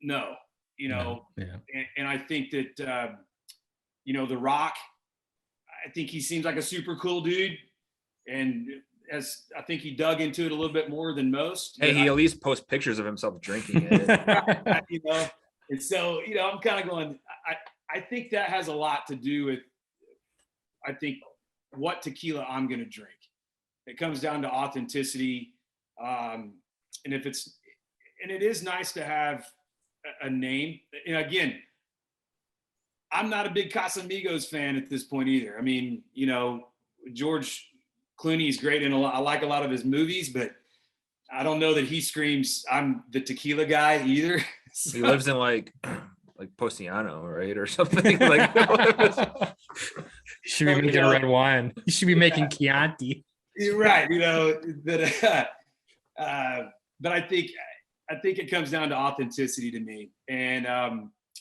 No, you know. Yeah. And I think that you know, The Rock, I think he seems like a super cool dude, and as I think he dug into it a little bit more than most. Hey, he at least posts pictures of himself drinking it. You know, and so, you know, I'm kind of going. I think that has a lot to do with, I think, what tequila I'm going to drink. It comes down to authenticity, and it is nice to have a name. And again, I'm not a big Casamigos fan at this point either. I mean, you know, George Clooney is great, and I like a lot of his movies, but I don't know that he screams, I'm the tequila guy either. So. He lives in like Postiano, right? Or something like that. You should be making red wine. You should be making Chianti. You're right. You know, that, but I think it comes down to authenticity to me. And,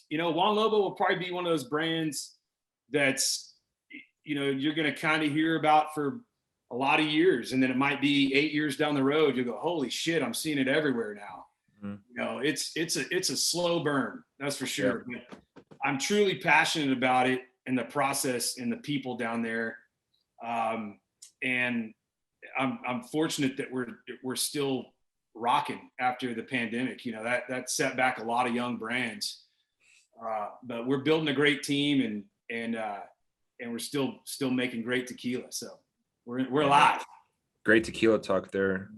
you know, Juan Lobo will probably be one of those brands that's, you know, you're going to kind of hear about for a lot of years. And then it might be 8 years down the road, you'll go, holy shit, I'm seeing it everywhere now. Mm-hmm. You know, it's a slow burn. That's for sure. Yeah. But I'm truly passionate about it and the process and the people down there. And I'm fortunate that we're still rocking after the pandemic. You know, that set back a lot of young brands. But we're building a great team, and we're still making great tequila. So we're alive. Great tequila talk there.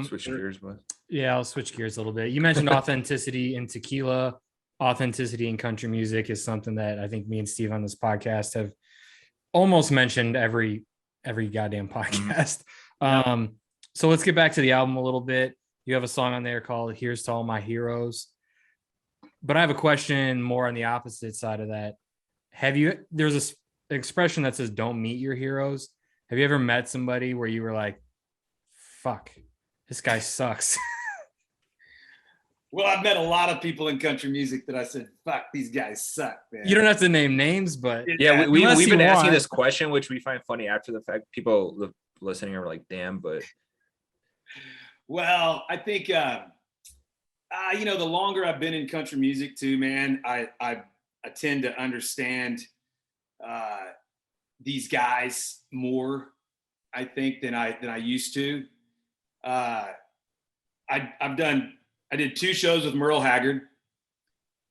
Switch gears, but yeah, I'll switch gears a little bit. You mentioned authenticity in tequila. Authenticity in country music is something that I think me and Steve on this podcast have almost mentioned every goddamn podcast. So let's get back to the album a little bit. You have a song on there called "Here's to All My Heroes." But I have a question more on the opposite side of that. There's this expression that says, don't meet your heroes. Have you ever met somebody where you were like, fuck, this guy sucks? Well, I've met a lot of people in country music that I said, fuck, these guys suck, man. You don't have to name names, but yeah, we've been asking this question, which we find funny after the fact. People listening are like, damn, but. Well, I think, you know, the longer I've been in country music too, man, I tend to understand these guys more, I think, than I used to. I did 2 shows with Merle Haggard.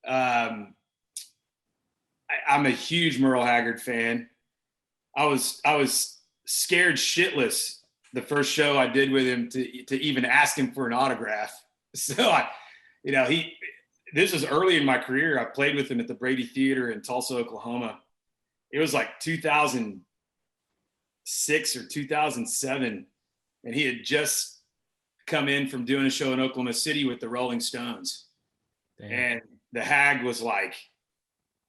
I'm a huge Merle Haggard fan. I was scared shitless the first show I did with him to even ask him for an autograph. So this was early in my career. I played with him at the Brady Theater in Tulsa, Oklahoma. It was like 2006 or 2007. And he had just come in from doing a show in Oklahoma City with the Rolling Stones. Damn. And the Hag was like,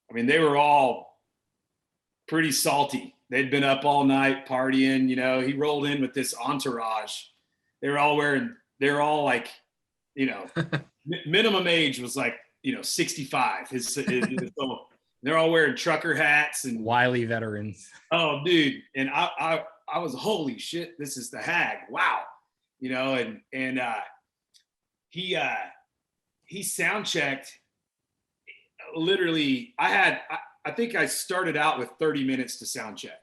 I mean, they were all pretty salty. They'd been up all night partying, he rolled in with this entourage. They're all like, minimum age was like, 65. They're all wearing trucker hats and wily veterans. Oh, dude. And I was, holy shit, this is the Hag. Wow. And he sound checked. Literally, I think I started out with 30 minutes to sound check.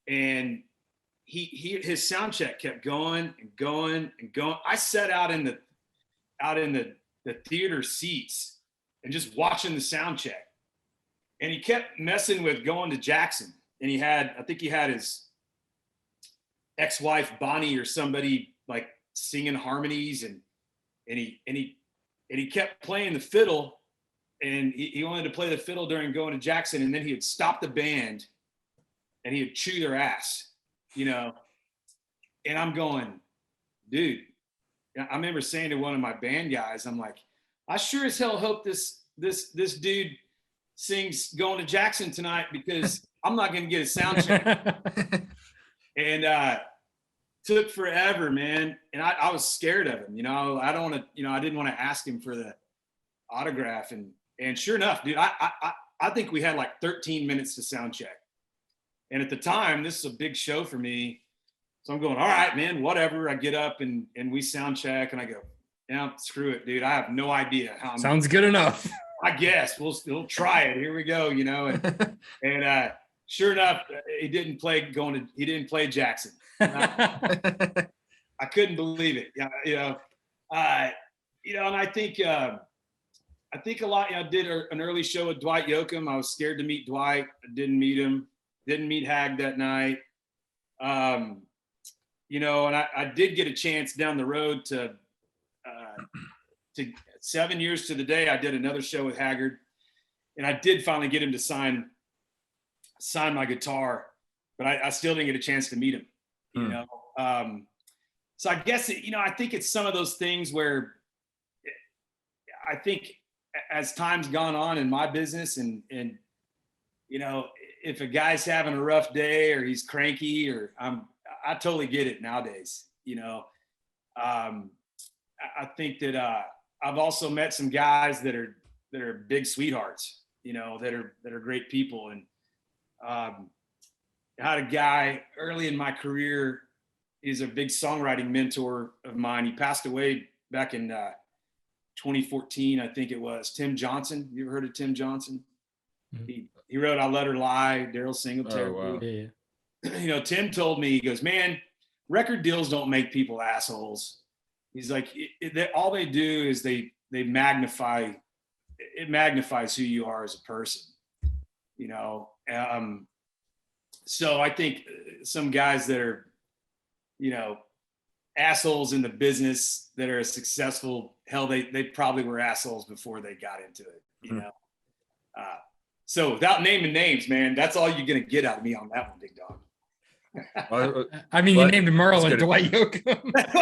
And his sound check kept going and going and going. I sat out in the theater seats and just watching the sound check. And he kept messing with going to Jackson. And I think he had his ex-wife Bonnie or somebody like singing harmonies, and he kept playing the fiddle, and he wanted to play the fiddle during going to Jackson, and then he would stop the band and he would chew their ass, and I'm going, dude. I remember saying to one of my band guys, I'm like, I sure as hell hope this dude sings Going to Jackson tonight, because I'm not going to get a sound check. And took forever, man. And I was scared of him, I don't want to, I didn't want to ask him for the autograph. And sure enough, dude, I think we had like 13 minutes to sound check. And at the time, this is a big show for me. So I'm going, all right, man, whatever. I get up and we sound check, and I go, yeah, screw it, dude. I have no idea how. Sounds good enough. I guess we'll try it. Here we go, and sure enough, he didn't play Jackson. I couldn't believe it. And I think a lot. I did an early show with Dwight Yoakam. I was scared to meet Dwight. I didn't meet him. Didn't meet Hag that night. And I did get a chance down the road to 7 years to the day. I did another show with Haggard, and I did finally get him to sign my guitar, but I still didn't get a chance to meet him. So I guess I think it's some of those things where I think as time's gone on in my business, and if a guy's having a rough day or he's cranky, or I totally get it nowadays. I think that I've also met some guys that are big sweethearts, that are great people. And I had a guy early in my career. He's a big songwriting mentor of mine. He passed away back in 2014, I think it was. Tim Johnson. You ever heard of Tim Johnson? Mm-hmm. He wrote "I Let Her Lie," Daryl Singletary. Oh, wow. Yeah. Tim told me, he goes, man, record deals don't make people assholes. He's like, all they do is they magnify. It magnifies who you are as a person. So I think some guys that are, assholes in the business that are successful, hell, they probably were assholes before they got into it, So without naming names, man, that's all you're going to get out of me on that one, big dog. I mean, you named Merle and Dwight Yoakam. Well,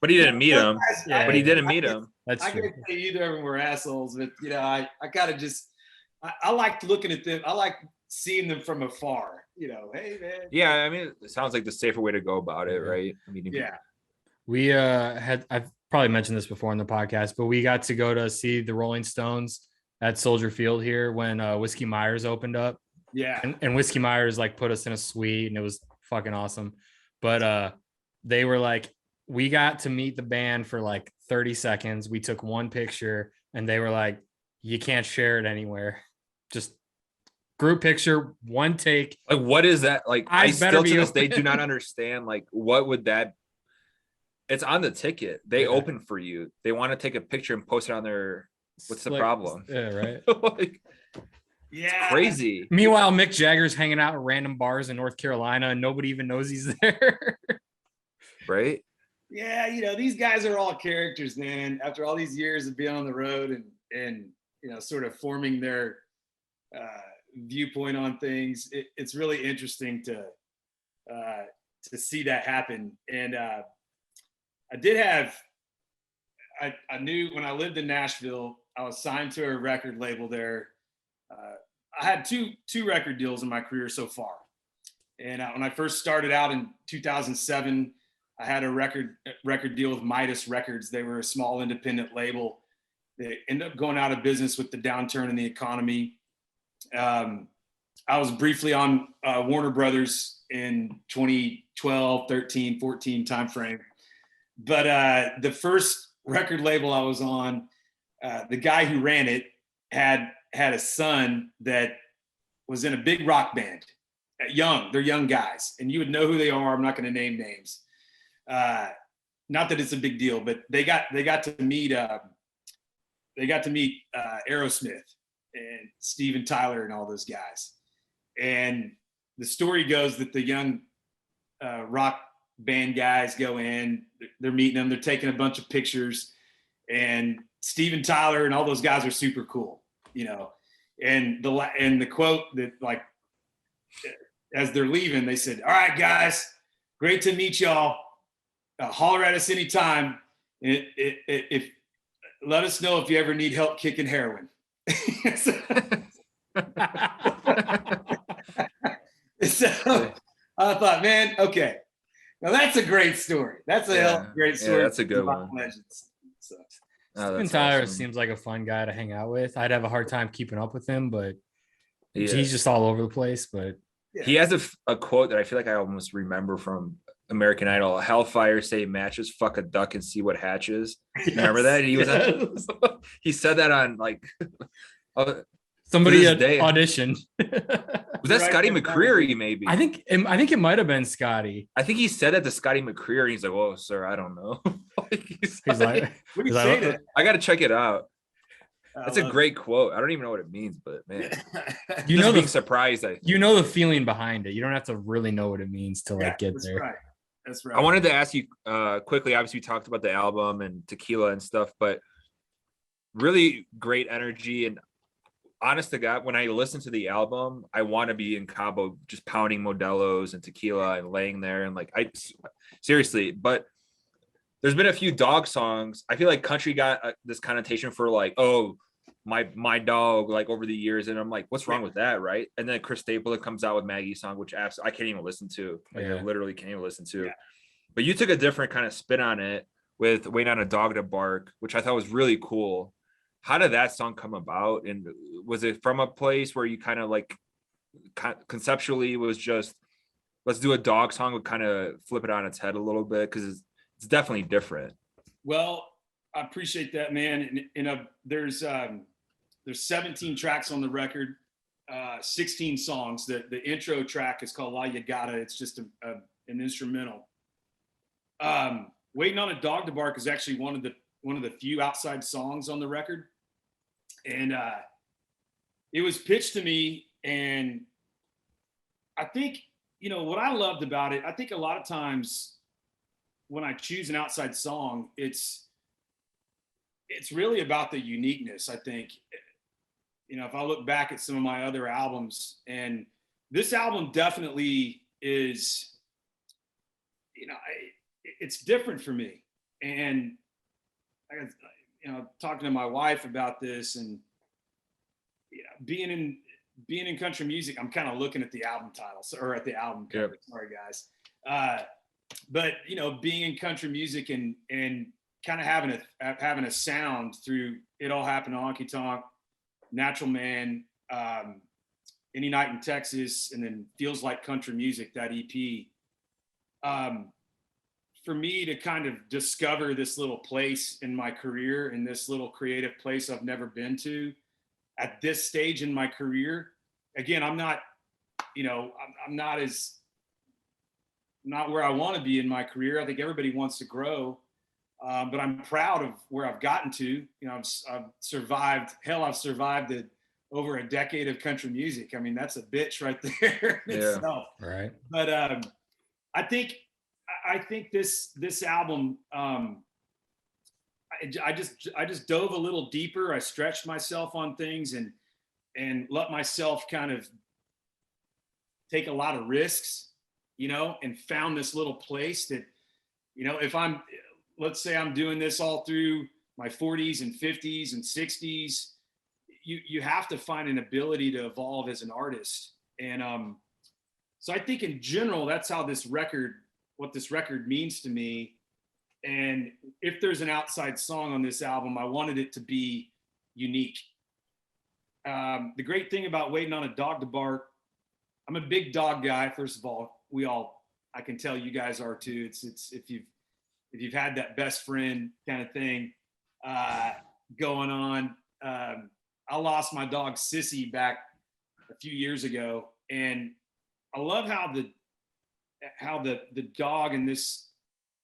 but he didn't meet him. But he didn't meet him. That's true. I can't say either of them were assholes, but I gotta just, I liked looking at them. I like seeing them from afar. Hey man. Yeah, I mean, it sounds like the safer way to go about it, right? I mean, yeah. We I've probably mentioned this before in the podcast, but we got to go to see the Rolling Stones at Soldier Field here when Whiskey Myers opened up. Yeah. And Whiskey Myers like put us in a suite, and it was fucking awesome. But they were like, we got to meet the band for like 30 seconds. We took one picture, and they were like, you can't share it anywhere. Just group picture, one take. Like, what is that? Like, I still to this day do not understand. Like, what would that? It's on the ticket. They open for you. They want to take a picture and post it on their. What's the problem? Yeah, right. Like, Yeah. Crazy. Meanwhile, Mick Jagger's hanging out at random bars in North Carolina and nobody even knows he's there. Right? Yeah, these guys are all characters, man. After all these years of being on the road and sort of forming their viewpoint on things, it's really interesting to see that happen. And I knew when I lived in Nashville, I was signed to a record label there. I had two record deals in my career so far. And when I first started out in 2007, I had a record deal with Midas Records. They were a small independent label. They ended up going out of business with the downturn in the economy. I was briefly on Warner Brothers in 2012, 13, 14 timeframe. But the first record label I was on, the guy who ran it had a son that was in a big rock band. They're young guys, and you would know who they are. I'm not going to name names. Not that it's a big deal, but they got to meet Aerosmith and Steven Tyler and all those guys. And the story goes that the young rock band guys go in, they're meeting them, they're taking a bunch of pictures, and Steven Tyler and all those guys are super cool, And the quote that, like, as they're leaving, they said, "All right, guys, great to meet y'all. Holler at us anytime. If let us know if you ever need help kicking heroin." So I thought, man, okay, now that's a great story. That's a great story. Yeah, that's a good one. Legends. So. Steven Tyler seems like a fun guy to hang out with. I'd have a hard time keeping up with him, but he's just all over the place. But he has a quote that I feel like I almost remember from American Idol: "Hellfire say matches, fuck a duck and see what hatches." Yes, remember that? He was he said that on like somebody auditioned. Was that Scotty McCreery? Maybe. I think it might have been Scotty. I think he said that to Scotty McCreery. He's like, "Oh, sir, I don't know." he's like, what do you say that? I got to check it out. That's a great quote. I don't even know what it means, but man, being surprised. The feeling behind it. You don't have to really know what it means to get there. Right. That's right. I wanted to ask you quickly. Obviously, we talked about the album and Tequila and stuff, but really great energy. And honest to God, when I listen to the album, I want to be in Cabo, just pounding Modelo's and tequila and laying there. And like, seriously, but there's been a few dog songs. I feel like country got this connotation for like, oh, my dog, like over the years. And I'm like, what's wrong with that? Right. And then Chris Stapleton comes out with Maggie's song, which I can't even listen to. Like, I literally can't even listen to. Yeah. But you took a different kind of spin on it with Waiting on a Dog to Bark, which I thought was really cool. How did that song come about? And was it from a place where you kind of like conceptually was just, let's do a dog song, would kind of flip it on its head a little bit? Because it's definitely different. Well, I appreciate that, man. And there's 17 tracks on the record, 16 songs. The intro track is called La Llegada. It's just an instrumental. Waiting on a Dog to Bark is actually one of the few outside songs on the record. And it was pitched to me, and I think, what I loved about it, I think a lot of times when I choose an outside song, it's really about the uniqueness. I think, if I look back at some of my other albums, and this album definitely is, it's different for me. And talking to my wife about this, and being in country music, I'm kind of looking at the album title or at the album cover. Yep. Sorry, guys. But being in country music and kind of having a sound through It All Happened to Honky Tonk, Natural Man, Any Night in Texas, and then Feels Like Country Music, that EP. For me to kind of discover this little place in my career, and this little creative place I've never been to at this stage in my career. Again, I'm not where I want to be in my career. I think everybody wants to grow, but I'm proud of where I've gotten to. I've survived. Hell, I've survived the over a decade of country music. I mean, that's a bitch right there in itself. Right. But I think this album, I just dove a little deeper. I stretched myself on things and let myself kind of take a lot of risks, you know, and found this little place that, you know, if let's say I'm doing this all through my 40s and 50s and 60s, you have to find an ability to evolve as an artist. And so I think in general, that's how what this record means to me. And if there's an outside song on this album, I wanted it to be unique. The great thing about Waiting on a Dog to Bark, I'm a big dog guy. First of all, I can tell you guys are too. It's if you've had that best friend kind of thing going on. I lost my dog Sissy back a few years ago, and I love how the dog in this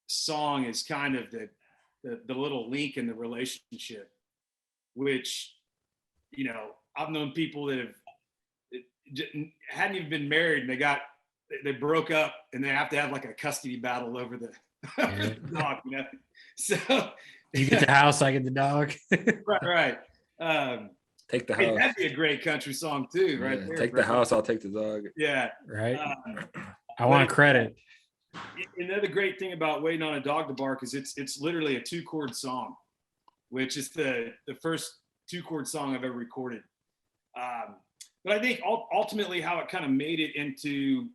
song is kind of the little link in the relationship, which, you know, I've known people that hadn't even been married and they broke up and they have to have like a custody battle over the dog, you know. So you get the house, I get the dog. right. Take the house. Hey, that'd be a great country song too, right there. Take the house, I'll take the dog. Yeah. Right. I want credit. Another great thing about Waiting on a Dog to Bark is it's literally a 2-chord song, which is the first 2-chord song I've ever recorded. But I think ultimately how it kind of made it into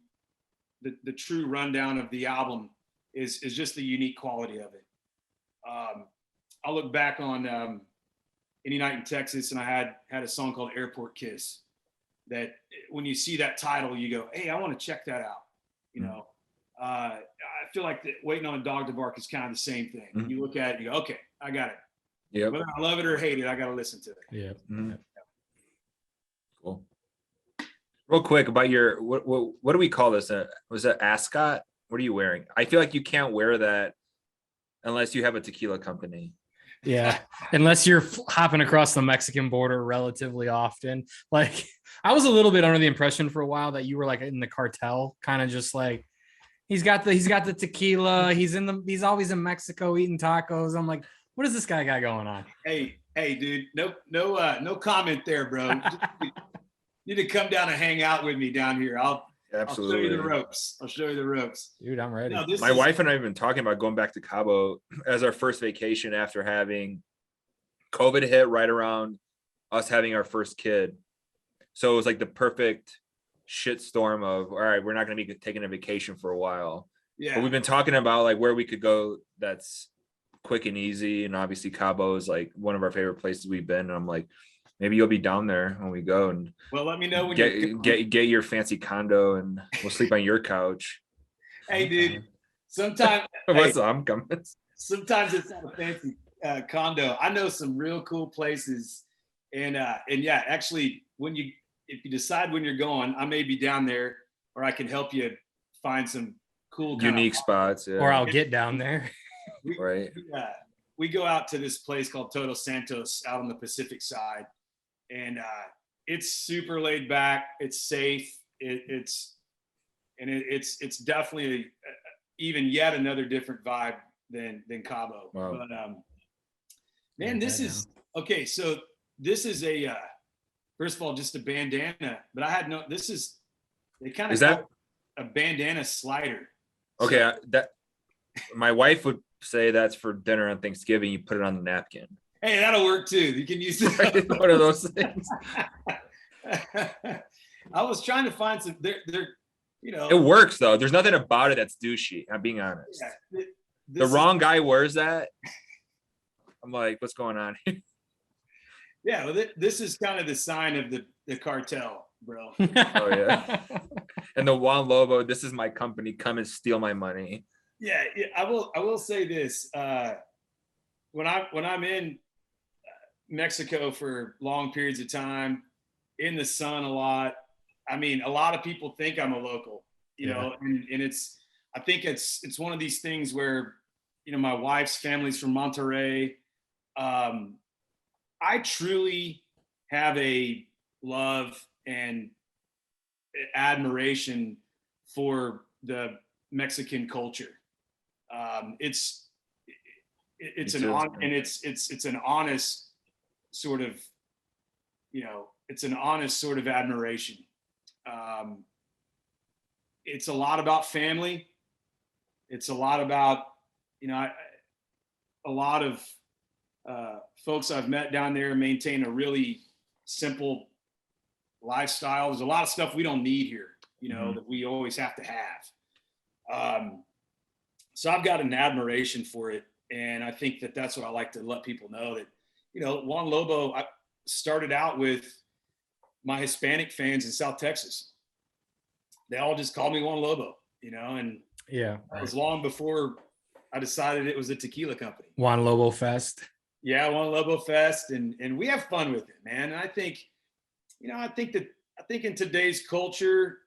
the true rundown of the album is just the unique quality of it. I look back on Any Night in Texas, and I had a song called Airport Kiss that when you see that title, you go, hey, I want to check that out. You know, I feel like Waiting on a Dog to Bark is kind of the same thing. Mm-hmm. You look at it, you go, okay, I got it. Yeah. Whether I love it or hate it, I got to listen to it. Yeah. Mm-hmm. Cool. Real quick about your what do we call this? Was it ascot? What are you wearing? I feel like you can't wear that unless you have a tequila company. Yeah, unless you're hopping across the Mexican border relatively often. Like, I was a little bit under the impression for a while that you were like in the cartel, kind of just like he's got the tequila. He's always in Mexico eating tacos. I'm like, what does this guy got going on? Hey, dude, no comment there, bro. You need to come down and hang out with me down here. Absolutely. I'll show you the ropes. Dude, I'm ready. My wife and I have been talking about going back to Cabo as our first vacation after having COVID hit right around us having our first kid. So it was like the perfect shit storm of, all right, we're not going to be taking a vacation for a while. Yeah. But we've been talking about like where we could go that's quick and easy. And obviously Cabo is like one of our favorite places we've been. And I'm like, maybe you'll be down there when we go, and well, let me know when get your fancy condo, and we'll sleep on your couch. Hey, dude. Sometimes I'm coming. Sometimes it's not a fancy condo. I know some real cool places, and yeah, actually, if you decide when you're going, I may be down there, or I can help you find some cool unique spots. Yeah. Or I'll get down there. Right. We go out to this place called Todos Santos out on the Pacific side. And it's super laid back. It's safe. It's definitely even yet another different vibe than Cabo. Wow. But man, this is okay. So this is a first of all just a bandana, but I had they kind of is that a bandana slider. Okay, so, that my wife would say that's for dinner on Thanksgiving. You put it on the napkin. Hey, that'll work too. You can use it. One of those things. I was trying to find some. They're you know. It works though. There's nothing about it that's douchey. I'm being honest. Yeah, the wrong guy wears that. I'm like, what's going on here? Yeah, well, this is kind of the sign of the cartel, bro. Oh yeah. And the Juan Lobo. This is my company. Come and steal my money. Yeah, I will say this. When I'm in Mexico for long periods of time, in the sun a lot. I mean, a lot of people think I'm a local, you know, and I think it's one of these things where, you know, my wife's family's from Monterrey. I truly have a love and admiration for the Mexican culture. It's an honest sort of, it's an honest sort of admiration. It's a lot about family. It's a lot about, a lot of folks I've met down there maintain a really simple lifestyle. There's a lot of stuff we don't need here, that we always have to have. So I've got an admiration for it. And I think that that's what I like to let people know, that, Juan Lobo, I started out with my Hispanic fans in South Texas. They all just called me Juan Lobo, and yeah, it was long before I decided it was a tequila company. Juan Lobo Fest. Yeah, Juan Lobo Fest, and we have fun with it, man. And I think, I think in today's culture,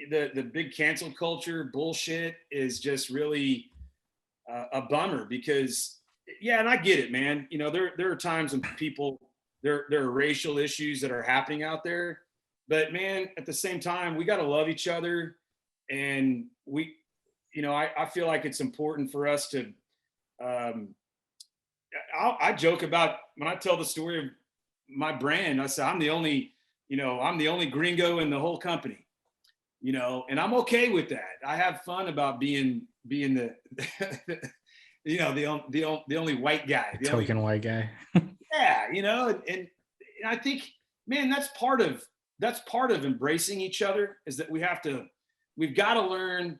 the big cancel culture bullshit is just really a bummer, because, yeah, and I get it, man. There are times when people, there are racial issues that are happening out there, but man, at the same time, we got to love each other, and I feel like it's important for us to. I joke about, when I tell the story of my brand, I say I'm the only gringo in the whole company, and I'm okay with that. I have fun about being the the only white guy, the token white guy. Yeah, and I think, man, that's part of embracing each other, is that we've got to learn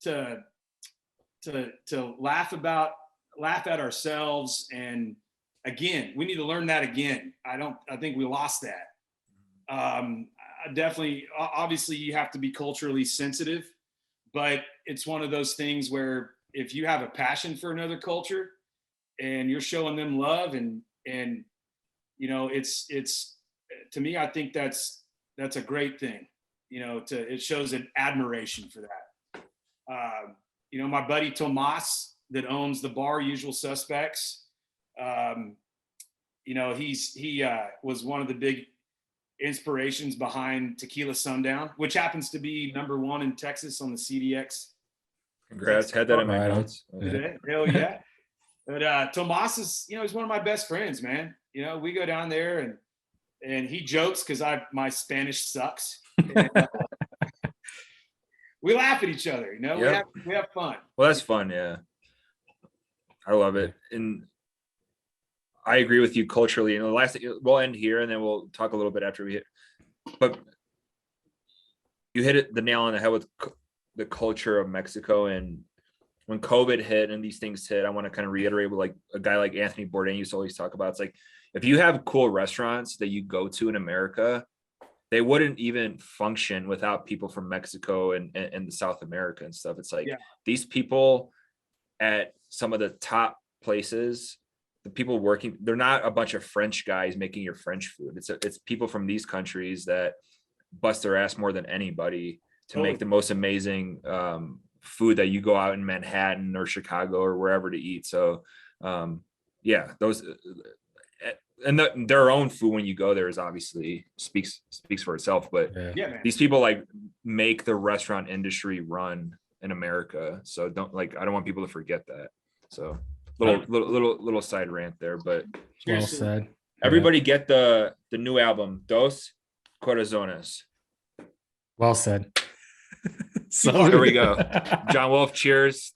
to laugh at ourselves. And again, we need to learn that again. I think we lost that. Definitely, obviously you have to be culturally sensitive, but it's one of those things where if you have a passion for another culture and you're showing them love, and it's to me, I think that's a great thing. It shows an admiration for that. My buddy Tomas, that owns the bar Usual Suspects, he was one of the big inspirations behind Tequila Sundown, which happens to be #1 in Texas on the CDX. Congrats, had that in my notes. Yeah. Hell yeah. But Tomas is, he's one of my best friends, man. We go down there, and he jokes because my Spanish sucks. And, we laugh at each other, Yep. we have fun. Well, that's fun. Yeah. I love it. And I agree with you culturally. And the last thing, we'll end here and then we'll talk a little bit after we hit, but you hit the nail on the head with the culture of Mexico. And when COVID hit and these things hit, I want to kind of reiterate what like a guy like Anthony Bourdain used to always talk about. It's like, if you have cool restaurants that you go to in America, they wouldn't even function without people from Mexico and the South America and stuff. It's like, yeah, these people at some of the top places, the people working, they're not a bunch of French guys making your French food. It's people from these countries that bust their ass more than anybody to make the most amazing food that you go out in Manhattan or Chicago or wherever to eat. So yeah, those and their own food when you go there is obviously speaks for itself, but yeah, these people like make the restaurant industry run in America. So I don't want people to forget that. So little side rant there, but well said. Everybody get the new album, Dos Corazones. Well said. So there we go. Jon Wolfe, cheers.